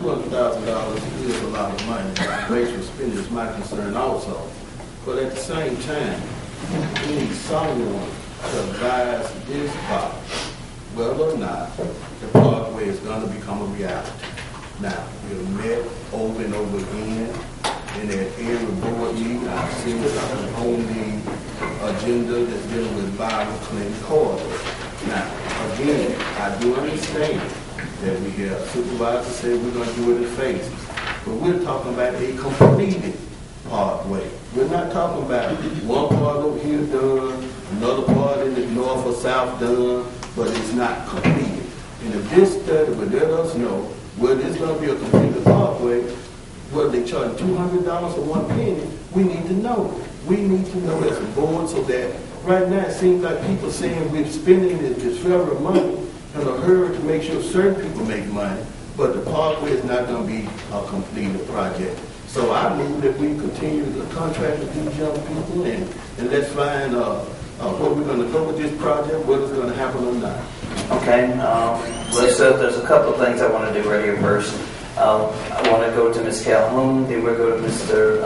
$200,000 is a lot of money. Wasteful spending is my concern also. But at the same time, we need someone to advise this body whether or not the parkway is going to become a reality. Now, we've met over and over again in that every board meeting. I've seen something on the agenda that's dealing with Bible Clinton corridor. Now, again, I do understand that we have supervisors say we're going to do it in phases, but we're talking about a completed parkway. We're not talking about one part over here done, another part in the north or south done, but it's not completed. And if this study would let us know whether it's going to be a completed parkway, whether they charge $200 or 1 penny, we need to know. We need to know as a board so that right now it seems like people saying we're spending this federal money in a hurry to make sure certain people make money, but the parkway is not going to be a completed project. So I move that we continue the contract with these young people and let's find where we're going to go with this project, whether it's going to happen or not. Okay, there's a couple of things I want to do right here first. I want to go to Ms. Calhoun, then we'll go to Mr.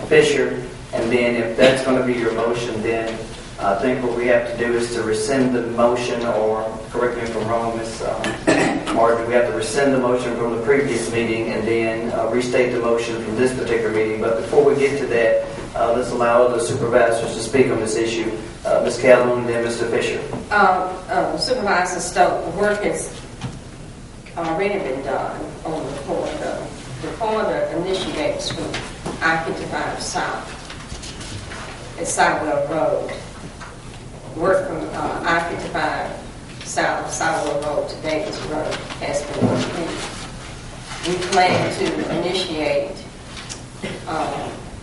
Fisher, and then if that's going to be your motion, then I think what we have to do is to rescind the motion, or correct me if I'm wrong, Ms. Martin, we have to rescind the motion from the previous meeting and then restate the motion from this particular meeting. But before we get to that, let's allow the supervisors to speak on this issue. Ms. Calhoun, then Mr. Fisher. Supervisor Stoke, the work has already been done on the corridor. The corridor initiates from I-55 South at Sidewell Road. Work from I-55 South, Sidewell Road to Davis Road has been completed. We plan to initiate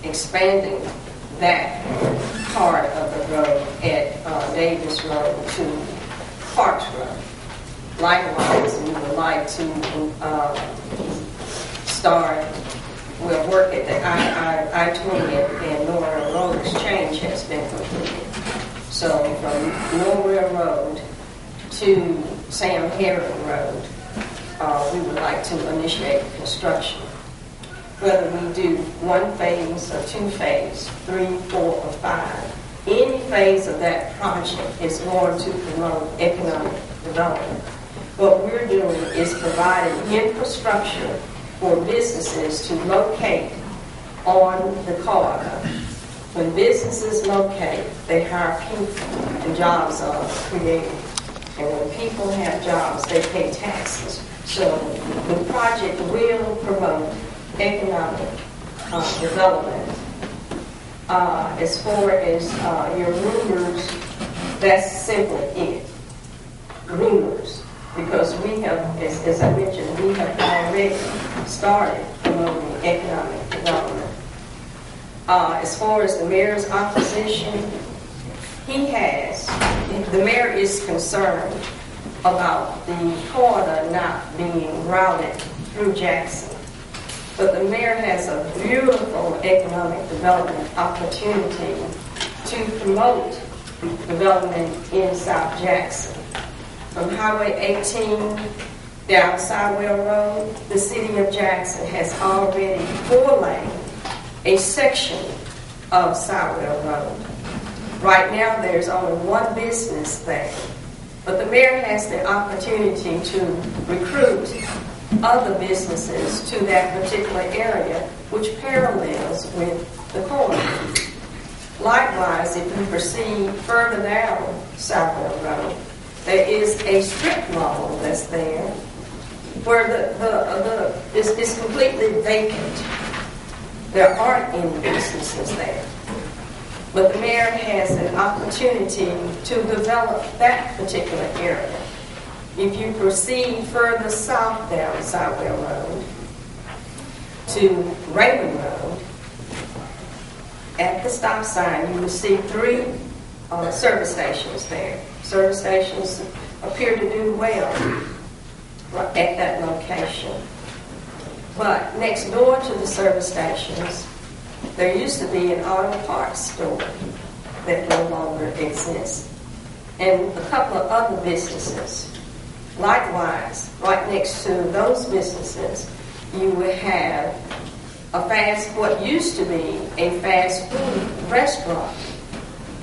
expanding that part of the road at Davis Road to Parks Road. Likewise, we would like to we'll work at the I-20 and Norwell Road exchange has been completed. So from Norwell Road to Sam Herring Road, we would like to initiate construction. Whether we do 1 phase or 2 phase, 3, 4, or 5, any phase of that project is going to promote economic development. What we're doing is providing infrastructure for businesses to locate on the corridor. When businesses locate, they hire people and jobs are created. And when people have jobs, they pay taxes. So the project will promote economic development. As far as your rumors, that's simply it. Rumors. Because we have, as I mentioned, we have already started promoting economic development. As far as the mayor's opposition, the mayor is concerned about the corridor not being routed through Jackson. But the mayor has a beautiful economic development opportunity to promote development in South Jackson. From Highway 18 down Sidewell Road, the city of Jackson has already four-laned a section of Sidewell Road. Right now, there's only one business there, but the mayor has the opportunity to recruit other businesses to that particular area, which parallels with the corridor. Likewise, if you proceed further down Sidewell Road, there is a strip mall that's there where it's completely vacant. There aren't any businesses there. But the mayor has an opportunity to develop that particular area. If you proceed further south down Sidewell Road to Raymond Road, at the stop sign you will see 3 service stations there. Service stations appear to do well at that location. But next door to the service stations, there used to be an auto parts store that no longer exists, and a couple of other businesses. Likewise, right next to those businesses, you will have what used to be a fast food restaurant.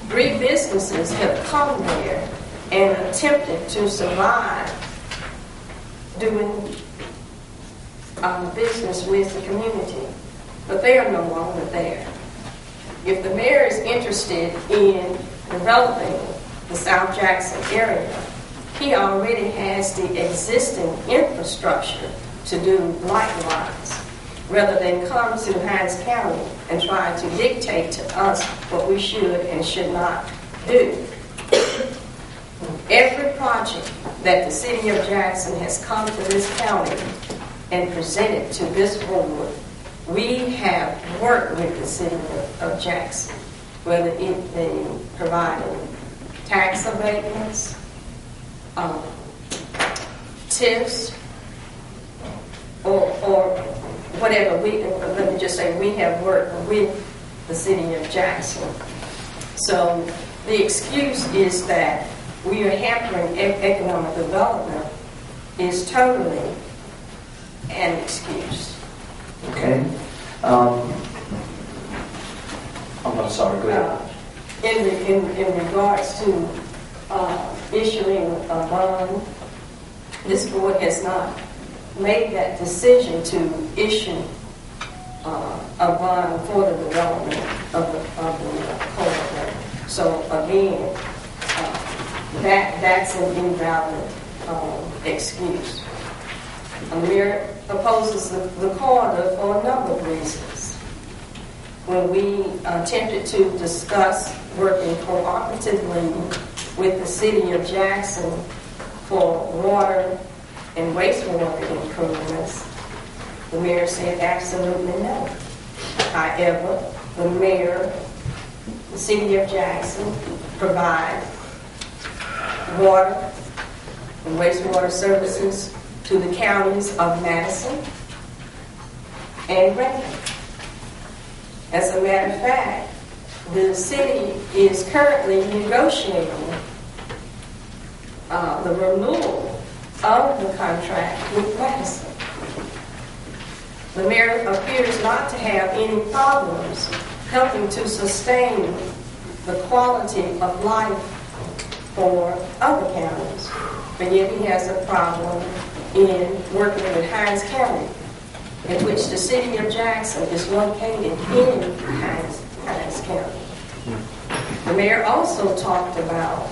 3 businesses have come there and attempted to survive doing business with the community, but they are no longer there. If the mayor is interested in developing the South Jackson area, he already has the existing infrastructure to do likewise, rather than come to Hinds County and try to dictate to us what we should and should not do. Every project that the city of Jackson has come to this county and presented to this board, we have worked with the city of Jackson, whether it be providing tax abatements, tips, or whatever. Let me just say, we have worked with the city of Jackson. So the excuse is that we are hampering economic development is totally an excuse. Okay. I'm sorry, go ahead. In regards to issuing a bond, this board has not made that decision to issue a bond for the development of the corridor. So again, that's an invalid excuse. The mayor opposes the corridor for a number of reasons. When we attempted to discuss working cooperatively with the city of Jackson for water and wastewater improvements, the mayor said absolutely no. However, the mayor, the city of Jackson, provide water and wastewater services to the counties of Madison and Rankin. As a matter of fact, the city is currently negotiating the renewal of the contract with Madison. The mayor appears not to have any problems helping to sustain the quality of life for other counties, but yet he has a problem in working with Hinds County, in which the city of Jackson is located in Hinds County. The mayor also talked about,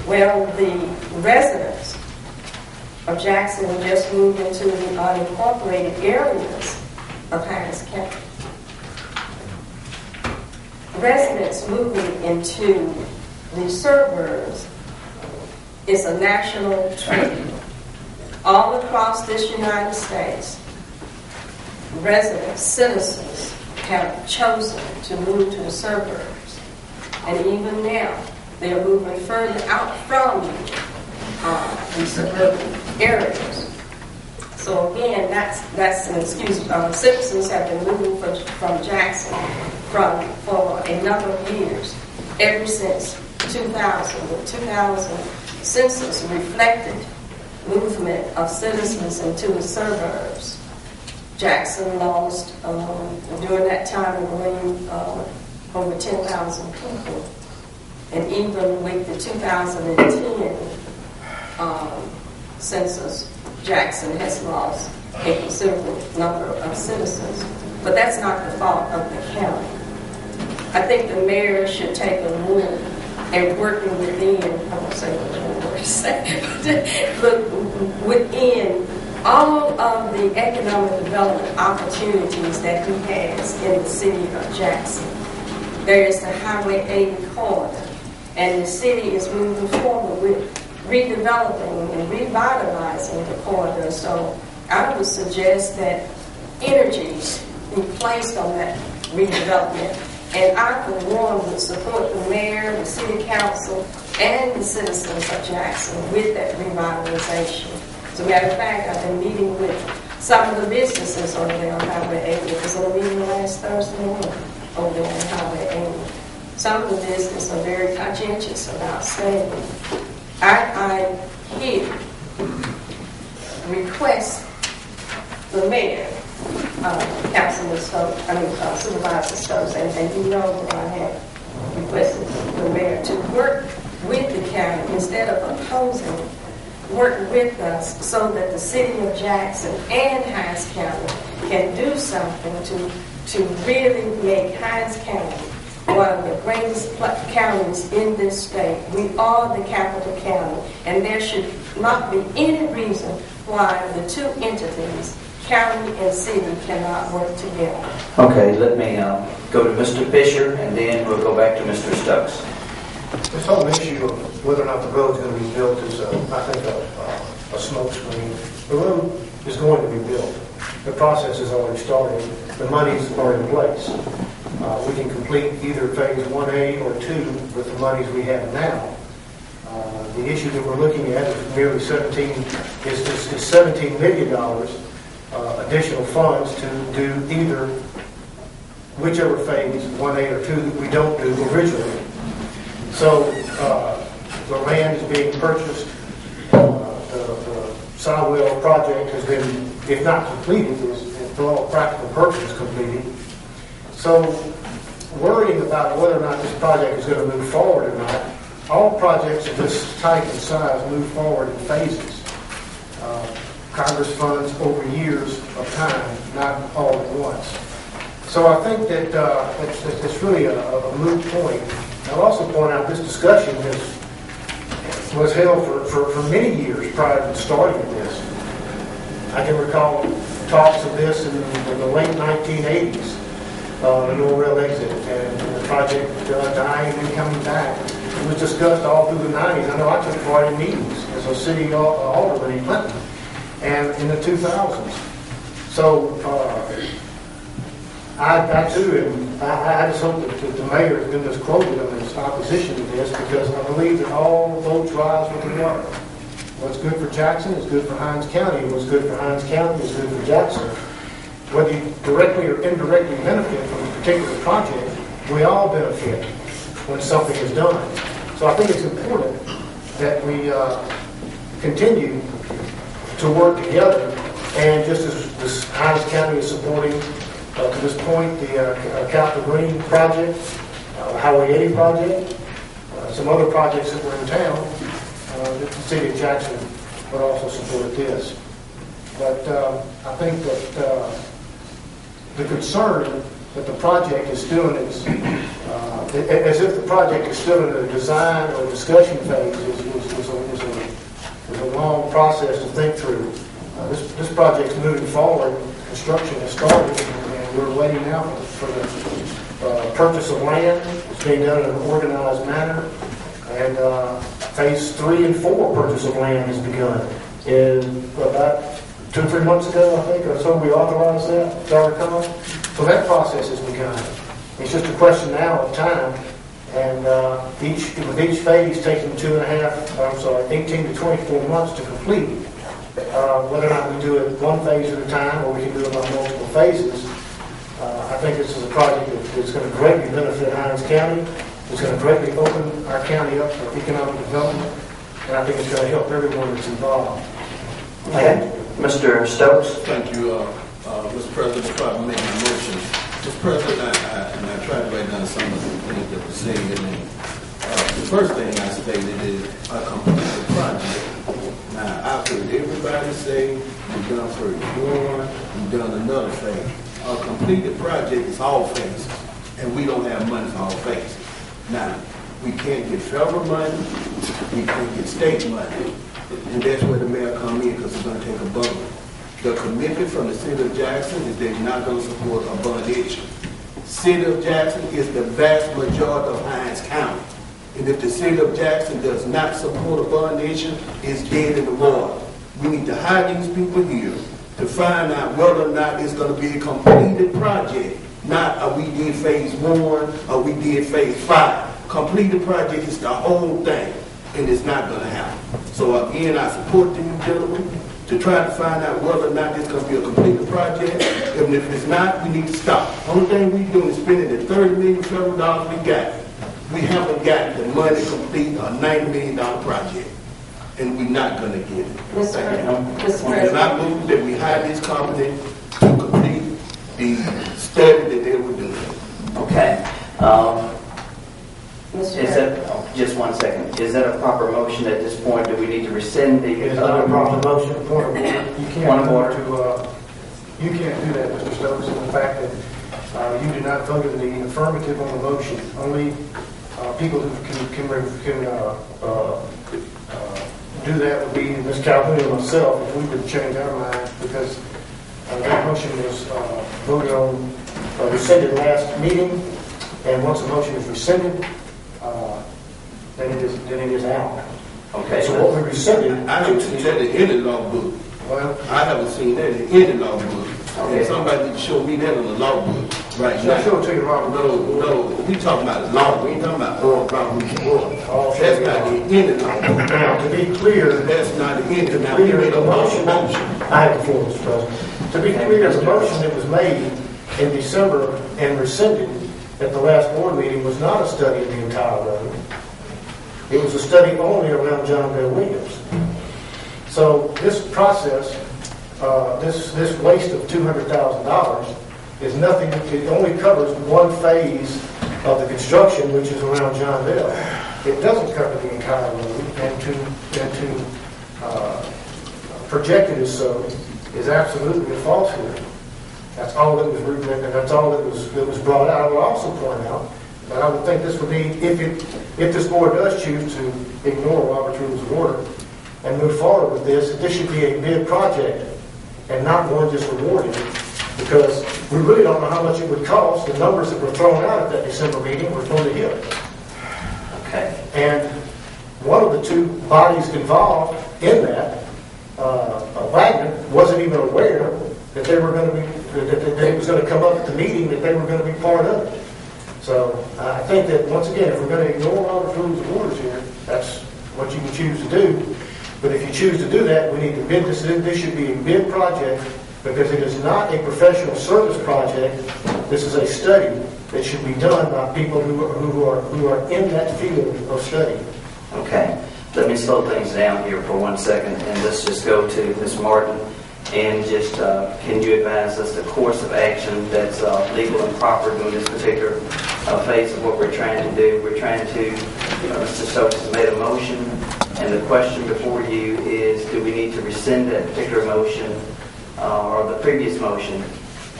well, the residents of Jackson will just move into the unincorporated areas of Hinds County. Residents moving into the suburbs is a national trend. All across this United States, residents, citizens have chosen to move to the suburbs. And even now, they are moving further out from the suburban areas. So again, that's an excuse. Citizens have been moving from Jackson for a number of years, ever since 2000. The 2000 census reflected movement of citizens into the suburbs. Jackson lost, during that time, I believe, over 10,000 people. And even with the 2010 census, Jackson has lost a considerable number of citizens. But that's not the fault of the county. I think the mayor should take a look and working within, I won't say what I want to say, but within all of the economic development opportunities that he has in the city of Jackson. There is the Highway 80 corridor, and the city is moving forward with redeveloping and revitalizing the corridor. So I would suggest that energies be placed on that redevelopment. And I, for one, would support the mayor, the city council, and the citizens of Jackson with that revitalization. As a matter of fact, I've been meeting with some of the businesses over there on Highway 80. It was in a meeting last Thursday morning over there on Highway 80. Some of the businesses are very conscientious about staying. I hear requests the mayor, Councilman Stokes, Supervisor Stokes, and you know that I have requested the mayor to work with the county instead of opposing, work with us so that the city of Jackson and Hinds County can do something to really make Hinds County one of the greatest counties in this state. We are the capital county, and there should not be any reason why the two entities, county and city, cannot work together. Okay, let me go to Mr. Fisher, and then we'll go back to Mr. Stokes. This whole issue of whether or not the road is going to be built is, I think, a smokescreen. The road is going to be built. The process has already started. The monies are in place. We can complete either phase 1A or 2 with the monies we have now. The issue that we're looking at is merely $17 million additional funds to do either whichever phase 1A or 2 that we don't do originally. So the land is being purchased. The Sywell project has been, if not completed, is for all practical purposes completed. So worrying about whether or not this project is going to move forward or not, all projects of this type and size move forward in phases. Congress funds over years of time, not all at once. So I think that it's really a moot point. I'll also point out this discussion was held for many years prior to starting this. I can recall talks of this in the late 1980s, the Norrail exit and the project dying and coming back. It was discussed all through the 90s. I know I took part in meetings as a city alderman in Clinton and in the 2000s. So I too, and I just hope that the mayor has been misquoted on his opposition to this, because I believe that all votes rise with the water. What's good for Jackson is good for Hinds County. What's good for Hinds County is good for Jackson. Whether you directly or indirectly benefit from a particular project, we all benefit when something is done. So I think it's important that we continue to work together, and just as Hinds County is supporting to this point the Capitol Green project, the Highway 80 project, some other projects that were in town, the city of Jackson would also support this. But I think that the concern that the project is still in its, as if the project is still in a design or discussion phase, is a long process to think through. This project's moving forward. Construction has started, and we're waiting now for the purchase of land. It's being done in an organized manner, and phase 3 and 4 purchase of land has begun. In about 2 or 3 months ago, I think, or so, we authorized that, as I recall. So that process has begun. It's just a question now of time, and with each phase taking 18 to 24 months to complete. Whether or not we do it one phase at a time or we can do it on multiple phases, I think this is a project that's going to greatly benefit Hinds County. It's going to greatly open our county up for economic development, and I think it's going to help everyone that's involved. Okay. Mr. Stokes? Thank you, Mr. President. Before I make my motion, Mr. President, I tried to write down some of the things that were said, and the first thing I stated is a complete project. Now, I've heard everybody say we've done phase 1, we've done another phase. A completed project is all phases, and we don't have money for all phases. Now, we can't get federal money, we can't get state money, and that's where the mayor come in, because it's going to take a bundle. The commitment from the city of Jackson is they're not going to support a bond issue. City of Jackson is the vast majority of Hinds County. And if the city of Jackson does not support a bond issue, it's dead in the water. We need to hire these people here to find out whether or not it's going to be a completed project. Not we did phase 1 or we did phase 5. Completed project is the whole thing, and it's not going to happen. So again, I support you gentlemen to try to find out whether or not it's going to be a completed project. And if it's not, we need to stop. Only thing we're doing is spending the $30 million federal dollars we got. We haven't got the money to complete a $90 million project. and we're not gonna get it. Mr. Thank you. Mr. And I President, move that we hire this company to complete the study that they were doing. Okay. Mr. Is President, that, just one second, is that a proper motion at this point? Do we need to rescind the It's not a other proper motion? motion, point of order. You Point can't of order. you can't do that, Mr. Stokes, in the fact that you did not vote in the affirmative on the motion. Only people who can do that would be Ms. Calhoun and myself if we would change our mind, because that motion was voted on, rescinded last meeting, and once the motion is rescinded, then it is out. Okay. So what we rescinded, I haven't seen that in any law book. well, I haven't seen that in any law book. Okay. And somebody need to show me that in the law book right should I now. show it to you, Robert? No, we talking about law, we ain't talking about oral property. I'll show That's you. not in any law book. Now, to be clear, That's not in any, now, to we be made clear, a the motion, motion. I have the floor, Mr. President. To be clear, the motion that was made in December and rescinded at the last board meeting was not a study of the entire road. It was a study only around John Bell Williams. So this process, this waste of $200,000 is nothing, it only covers one phase of the construction, which is around John Bell. It doesn't cover the entire road, and to project it as so is absolutely a falsehood. That's all that was written, and that's all that was brought out. I would also point out that I would think this would be, if this board does choose to ignore Robert's Rules of Order and move forward with this, that this should be a bid project and not one just awarded, because we really don't know how much it would cost. The numbers that were thrown out at that December meeting were from the hip. Okay. And one of the two bodies involved in that, Wagner, wasn't even aware that they were going to be, that it was going to come up at the meeting, that they were going to be part of it. So I think that, once again, if we're going to ignore Robert's Rules of Orders here, that's what you can choose to do. But if you choose to do that, we need to bid this. This should be a bid project, because it is not a professional service project. This is a study that should be done by people who are in that field of study. Okay. Let me slow things down here for 1 second, and let's just go to Ms. Martin, and just can you advise us the course of action that's legal and proper during this particular phase of what we're trying to do? We're trying to, Mr. Stokes has made a motion, and the question before you is, do we need to rescind that particular motion or the previous motion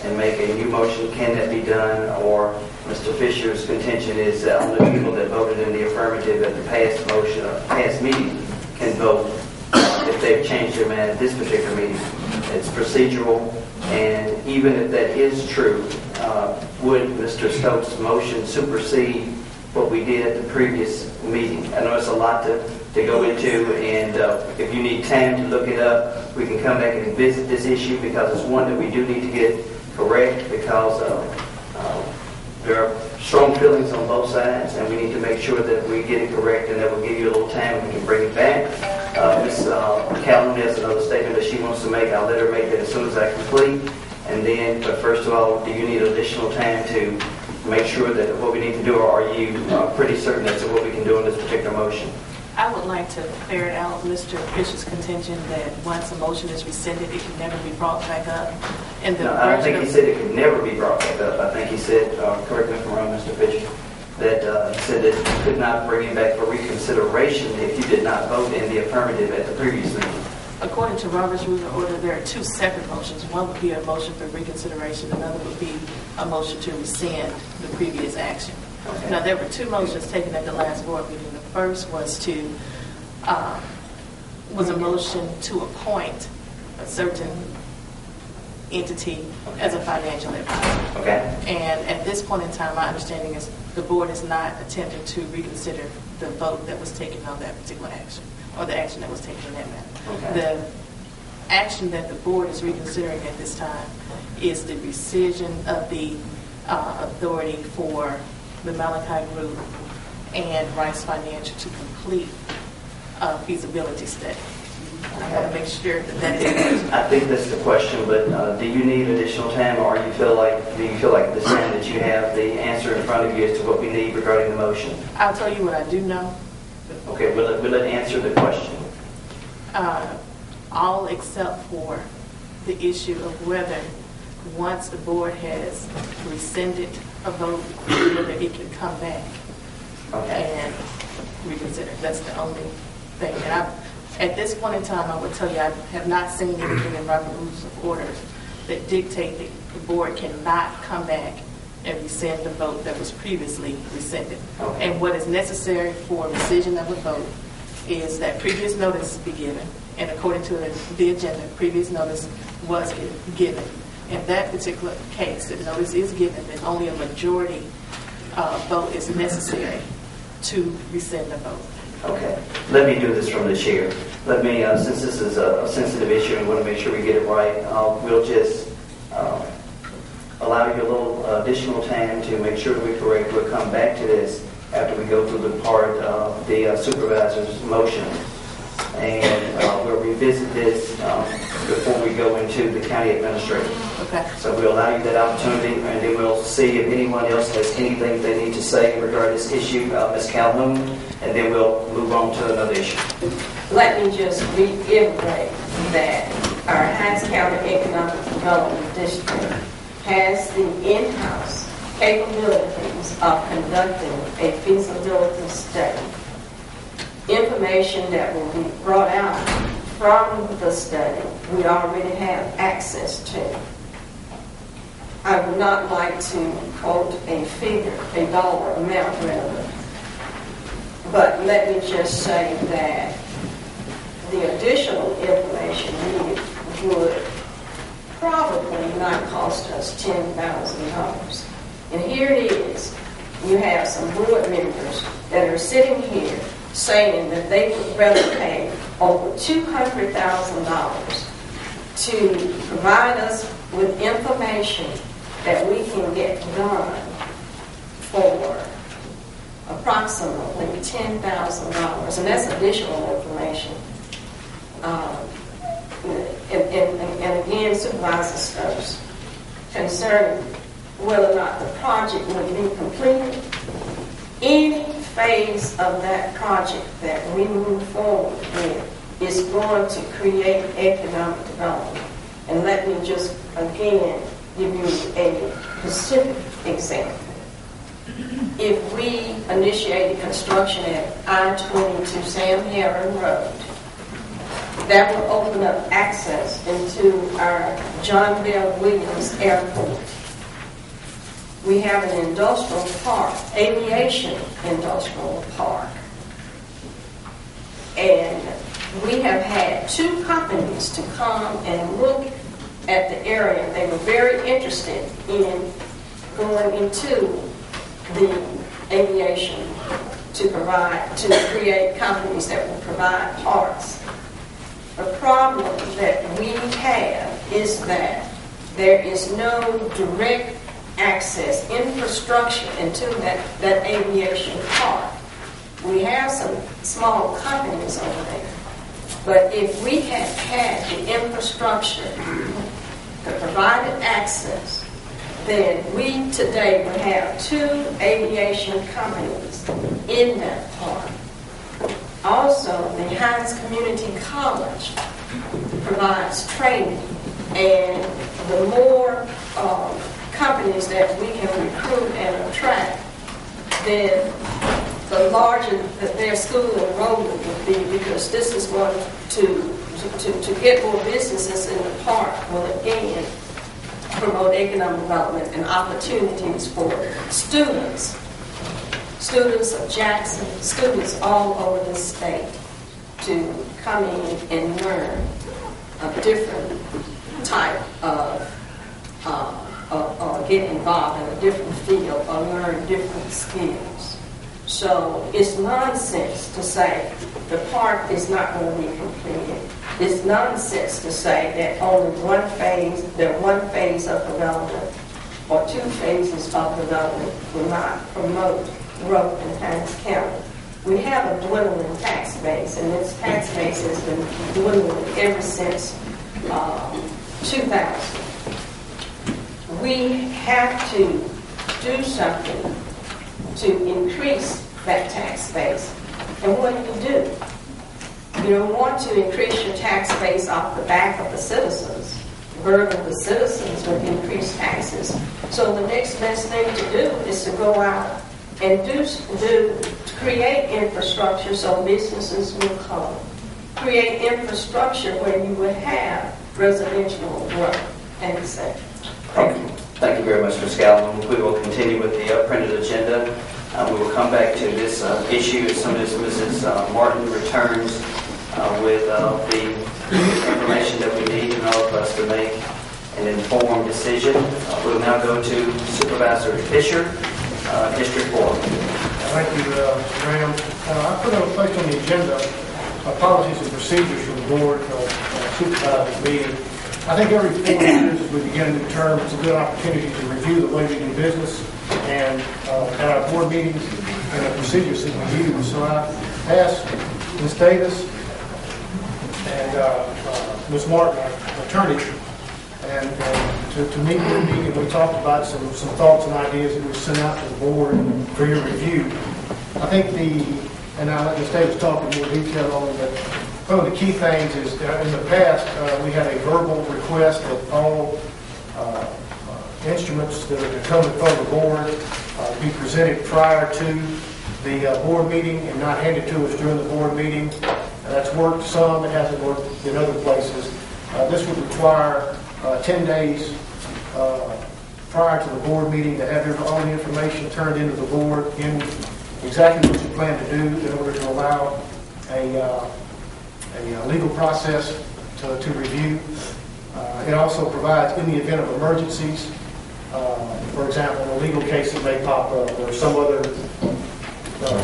and make a new motion? Can that be done? Or Mr. Fisher's contention is that only people that voted in the affirmative at the past motion or past meeting can vote if they've changed their mind at this particular meeting. It's procedural, and even if that is true, would Mr. Stokes' motion supersede what we did at the previous meeting? I know it's a lot to go into, and if you need time to look it up, we can come back and visit this issue, because it's one that we do need to get correct, because there are strong feelings on both sides, and we need to make sure that we get it correct, and that will give you a little time and we can bring it back. Ms. Calhoun has another statement that she wants to make. I'll let her make that as soon as I complete. And then, but first of all, do you need additional time to make sure that what we need to do, or are you pretty certain as to what we can do in this particular motion? I would like to ferret out Mr. Fisher's contention that once a motion is rescinded, it can never be brought back up. And the No, I don't think version he said it could never be brought back up. I think he said, correct me if I'm wrong, Mr. Fisher, that he said that you could not bring it back for reconsideration if you did not vote in the affirmative at the previous meeting. according to Robert's Rules of Order, there are two separate motions. One would be a motion for reconsideration, another would be a motion to rescind the previous action. Okay. Now, there were two motions taken at the last board meeting. The first was a motion to appoint a certain entity as a financial advisor. Okay. And at this point in time, my understanding is the board is not attempting to reconsider the vote that was taken on that particular action, or the action that was taken in that matter. Okay. The action that the board is reconsidering at this time is the rescission of the authority for the Malachi Group and Rice Financial to complete a feasibility study. I want to make sure that that is. I think that's the question, but do you need additional time, or do you feel like this time that you have the answer in front of you as to what we need regarding the motion? I'll tell you what I do know. Okay, will it answer the question? all except for the issue of whether, once the board has rescinded a vote, whether it can come back and reconsider. That's the only thing. And at this point in time, I would tell you I have not seen anything in Robert Rules of Orders that dictate that the board cannot come back and rescind the vote that was previously rescinded. And what is necessary for rescission of a vote is that previous notice be given, and according to the agenda, previous notice was given. In that particular case, the notice is given, then only a majority vote is necessary to rescind the vote. Okay. Let me do this from the chair. Let me, since this is a sensitive issue and want to make sure we get it right, we'll just allow you a little additional time to make sure we're correct. We'll come back to this after we go through the part of the supervisor's motion. And we'll revisit this before we go into the county administrator. Okay. So we'll allow you that opportunity, and then we'll see if anyone else has anything they need to say in regard to this issue. Ms. Calhoun, and then we'll move on to another issue. Let me just reiterate that our Hinds County Economic Development District has the in-house capabilities of conducting a feasibility study. Information that will be brought out from the study we already have access to. I would not like to quote a figure, a dollar amount rather, but let me just say that the additional information needed would probably not cost us $10,000. And here it is. You have some board members that are sitting here saying that they would rather pay over $200,000 to provide us with information that we can get done for approximately $10,000, and that's additional information. And again, Supervisor Stokes, concerning whether or not the project would be completed, any phase of that project that we move forward with is going to create economic development. And let me just again give you a specific example. If we initiated construction at I-22 Sam Herron Road, that would open up access into our John Bell Williams Airport. We have an industrial park, aviation industrial park. And we have had two companies to come and look at the area. They were very interested in going into the aviation to create companies that will provide parts. The problem that we have is that there is no direct access, infrastructure into that aviation park. We have some small companies over there, but if we had had the infrastructure that provided access, then we today would have two aviation companies in that park. Also, the Hinds Community College provides training, and the more companies that we can recruit and attract, then the larger that their school enrollment would be, because this is going to get more businesses in the park will again promote economic development and opportunities for students of Jackson, students all over the state to come in and learn a different type of or get involved in a different field or learn different skills. So it's nonsense to say the park is not going to be completed. It's nonsense to say that only one phase of development or two phases of development will not promote growth in Hinds County. We have a dwindling tax base, and this tax base has been dwindling ever since 2000. We have to do something to increase that tax base. And what do? You don't want to increase your tax base off the back of the citizens, burden the citizens with increased taxes. So the next best thing to do is to go out and create infrastructure so businesses will come. Create infrastructure where you would have residential growth and etc. Thank you very much, Ms. Calhoun. We will continue with the printed agenda. We will come back to this issue as soon as Mrs. Martin returns with the information that we need in order for us to make an informed decision. We'll now go to Supervisor Fisher, District 4. Thank you, Mr. Graham. I put a place on the agenda policies and procedures for the board supervisors meeting. I think every 4 years as we begin a new term, it's a good opportunity to review the way we do business and at our board meetings and the procedures that we use. So I asked Ms. Davis and Ms. Martin, our attorney, and to meet with me, and we talked about some thoughts and ideas that we sent out to the board for your review. I think and I'll let Ms. Davis talk in more detail on it, but one of the key things is in the past we had a verbal request that all instruments that are to come in front of the board be presented prior to the board meeting and not handed to us during the board meeting. That's worked some, it hasn't worked in other places. This would require 10 days prior to the board meeting to have all the information turned into the board in exactly what you plan to do in order to allow a legal process to review. It also provides, in the event of emergencies, for example, a legal case that may pop up or some other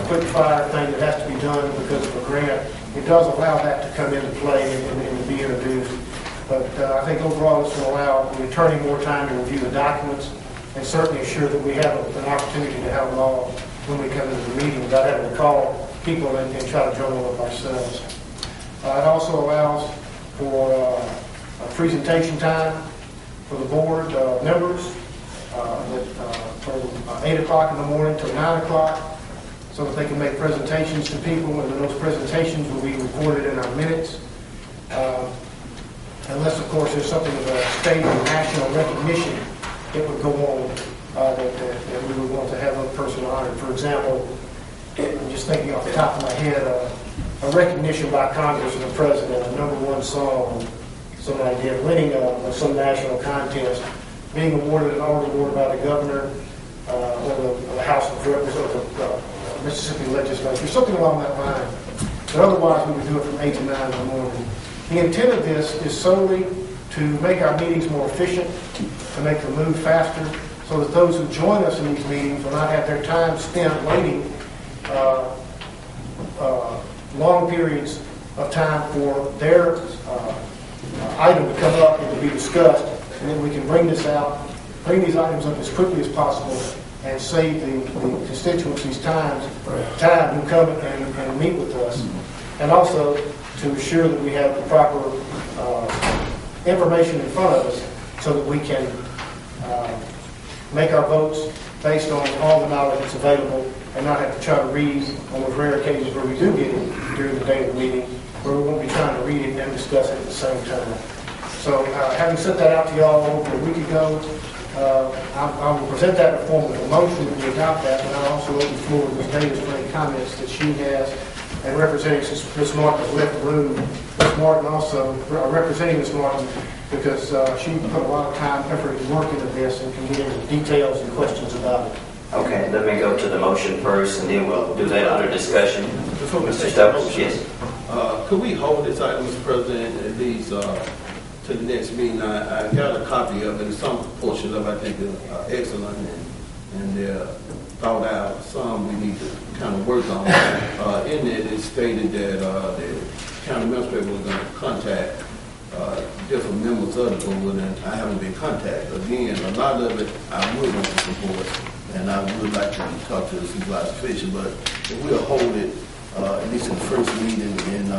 quick fire thing that has to be done because of a grant, it does allow that to come into play and to be introduced. But I think overall this will allow the attorney more time to review the documents and certainly assure that we have an opportunity to have them all when we come into the meeting without having to call people and try to drum them up ourselves. It also allows for a presentation time for the board members from 8 o'clock in the morning till 9 o'clock so that they can make presentations to people, and then those presentations will be recorded in our minutes. Unless, of course, there's something of a state or national recognition that would go on that we would want to have a person honored. For example, I'm just thinking off the top of my head, a recognition by Congress of the President, a #1 song, some idea of winning some national contest, being awarded an art award by the governor or the House of Representatives, the Mississippi legislature, something along that line. But otherwise, we would do it from 8 to 9 in the morning. The intent of this is solely to make our meetings more efficient, to make them move faster, so that those who join us in these meetings will not have their time spent waiting long periods of time for their item to come up and to be discussed, and then we can bring these items up as quickly as possible and save the constituencies time to come and meet with us, and also to ensure that we have the proper information in front of us so that we can make our votes based on all the knowledge that's available and not have to try to read on those rare occasions where we do get it during the day of the meeting, where we won't be trying to read it and discuss it at the same time. So having sent that out to y'all over a week ago, I will present that in the form of a motion that we adopt that, and I'll also open the floor to Ms. Davis for any comments that she has. And representing, since Ms. Martin has left the room, Ms. Martin also, representing Ms. Martin, because she put a lot of time, effort, and work into this and can get into details and questions about it. Okay, let me go to the motion first, and then we'll do that under discussion. Mr. Stubbs, yes. Could we hold this item, Mr. President, at least to the next meeting? I got a copy of it, and some portions of it I think are excellent, and they're thought out. Some we need to kind of work on. In it stated that the county administrator was going to contact different members of the board, and I haven't been contacted. Again, a lot of it I would want to support, and I would like to talk to the Supervisor Fisher, but if we'll hold it at least in the first meeting in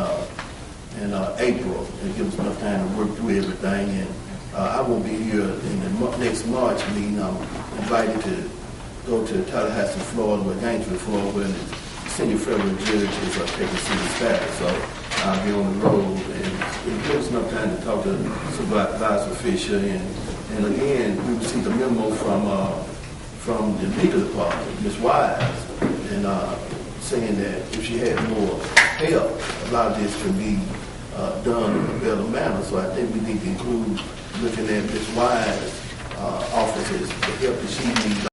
April, and give us enough time to work through everything. And I won't be here in the next March meeting. I'm invited to go to Tallahassee, Florida, or Gainesville, Florida, where the senior federal judge is taking city status. So I'll be on the road, and it gives us enough time to talk to Supervisor Fisher, and again, we received a memo from the legal department, Ms. Wise, and saying that if she had more help, a lot of this could be done in a better manner. So I think we need to include looking at Ms. Wise' offices, the help that she needs.